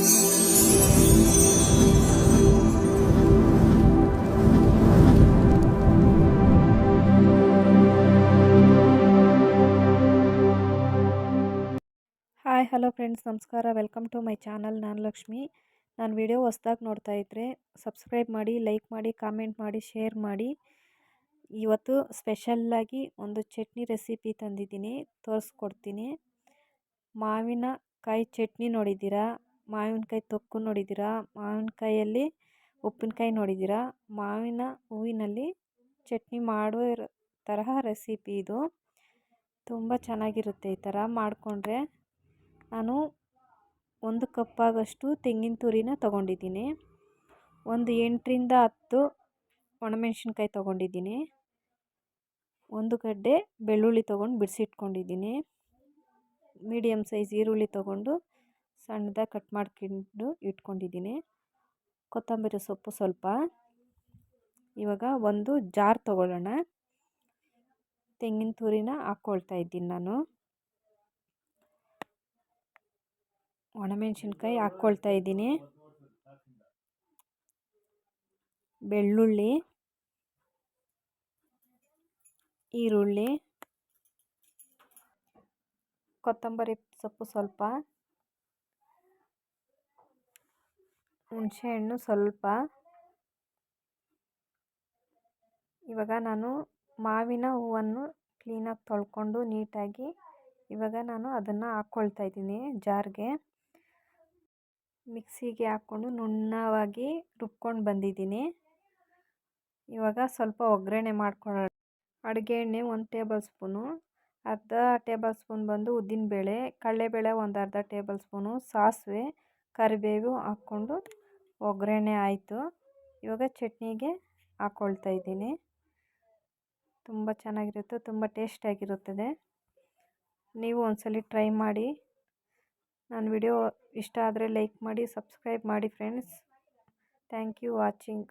Hi hello friends, ನಮಸ್ಕಾರ. Welcome to my channel. ನಾನು ಲಕ್ಷ್ಮಿ. ನಾನು ವಿಡಿಯೋ ಹೊಸ್ದಾಗಿ ನೋಡ್ತಾ ಇದ್ದರೆ ಸಬ್ಸ್ಕ್ರೈಬ್ ಮಾಡಿ, ಲೈಕ್ ಮಾಡಿ, ಕಾಮೆಂಟ್ ಮಾಡಿ, ಶೇರ್ ಮಾಡಿ. ಇವತ್ತು ಸ್ಪೆಷಲ್ಲಾಗಿ ಒಂದು ಚಟ್ನಿ ರೆಸಿಪಿ ತಂದಿದ್ದೀನಿ, ತೋರಿಸ್ಕೊಡ್ತೀನಿ. ಮಾವಿನಕಾಯಿ ಚಟ್ನಿ ನೋಡಿದ್ದೀರಾ, ಮಾವಿನಕಾಯಿ ತೊಕ್ಕು ನೋಡಿದ್ದೀರಾ, ಮಾವಿನಕಾಯಲ್ಲಿ ಉಪ್ಪಿನಕಾಯಿ ನೋಡಿದ್ದೀರಾ. ಮಾವಿನ ಹೂವಿನಲ್ಲಿ ಚಟ್ನಿ ಮಾಡುವ ತರಹ ರೆಸಿಪಿ ಇದು. ತುಂಬ ಚೆನ್ನಾಗಿರುತ್ತೆ ಈ ಥರ ಮಾಡಿಕೊಂಡ್ರೆ. ನಾನು 1 ಕಪ್ಪಾಗಷ್ಟು ತೆಂಗಿನ ತುರಿನ ತೊಗೊಂಡಿದ್ದೀನಿ. ಒಂದು 8ರಿಂದ 10 ಒಣಮೆಣ್ಸಿನ್ಕಾಯಿ ತೊಗೊಂಡಿದ್ದೀನಿ. 1 ಗಡ್ಡೆ ಬೆಳ್ಳುಳ್ಳಿ ತೊಗೊಂಡು ಬಿಡಿಸಿಟ್ಕೊಂಡಿದ್ದೀನಿ. ಮೀಡಿಯಮ್ ಸೈಜ್ ಈರುಳ್ಳಿ ತೊಗೊಂಡು ಸಣ್ಣದಾಗಿ ಕಟ್ ಮಾಡ್ಕೊಂಡು ಇಟ್ಕೊಂಡಿದ್ದೀನಿ. ಕೊತ್ತಂಬರಿ ಸೊಪ್ಪು ಸ್ವಲ್ಪ. ಇವಾಗ ಒಂದು ಜಾರ್ ತೊಗೊಳ್ಳೋಣ. ತೆಂಗಿನ ತುರಿನ ಹಾಕ್ಕೊಳ್ತಾ ಇದ್ದೀನಿ ನಾನು. ಒಣಮೆಣಸಿನ್ಕಾಯಿ ಹಾಕ್ಕೊಳ್ತಾ ಇದ್ದೀನಿ. ಬೆಳ್ಳುಳ್ಳಿ, ಈರುಳ್ಳಿ, ಕೊತ್ತಂಬರಿ ಸೊಪ್ಪು ಸ್ವಲ್ಪ, ಹುಣಸೆಹಣ್ಣು ಸ್ವಲ್ಪ. ಇವಾಗ ನಾನು ಮಾವಿನ ಹೂವನ್ನು ಕ್ಲೀನಾಗಿ ತೊಳ್ಕೊಂಡು ನೀಟಾಗಿ ಇವಾಗ ನಾನು ಅದನ್ನು ಹಾಕ್ಕೊಳ್ತಾ ಇದ್ದೀನಿ ಜಾರ್ಗೆ. ಮಿಕ್ಸಿಗೆ ಹಾಕ್ಕೊಂಡು ನುಣ್ಣವಾಗಿ ರುಬ್ಕೊಂಡು ಬಂದಿದ್ದೀನಿ. ಇವಾಗ ಸ್ವಲ್ಪ ಒಗ್ಗರಣೆ ಮಾಡ್ಕೊಳ್ಳೋಣ. ಅಡುಗೆ ಎಣ್ಣೆ 1 ಟೇಬಲ್ ಸ್ಪೂನು, ಅರ್ಧ ಟೇಬಲ್ ಸ್ಪೂನ್ ಬಂದು ಉದ್ದಿನಬೇಳೆ, ಕಡಲೆಬೇಳೆ ಒಂದು ಅರ್ಧ ಟೇಬಲ್ ಸ್ಪೂನು, ಸಾಸಿವೆ, ಕರಿಬೇವು ಹಾಕ್ಕೊಂಡು ಒಗ್ಗರಣೆ ಆಯಿತು. ಇವಾಗ ಚಟ್ನಿಗೆ ಹಾಕ್ಕೊಳ್ತಾ ಇದ್ದೀನಿ. ತುಂಬ ಚೆನ್ನಾಗಿರುತ್ತೆ, ತುಂಬ ಟೇಸ್ಟಾಗಿರುತ್ತದೆ. ನೀವು ಒಂದ್ಸಲ ಟ್ರೈ ಮಾಡಿ. ನನ್ನ ವಿಡಿಯೋ ಇಷ್ಟ ಆದರೆ ಲೈಕ್ ಮಾಡಿ, ಸಬ್ಸ್ಕ್ರೈಬ್ ಮಾಡಿ ಫ್ರೆಂಡ್ಸ್. Thank you watching.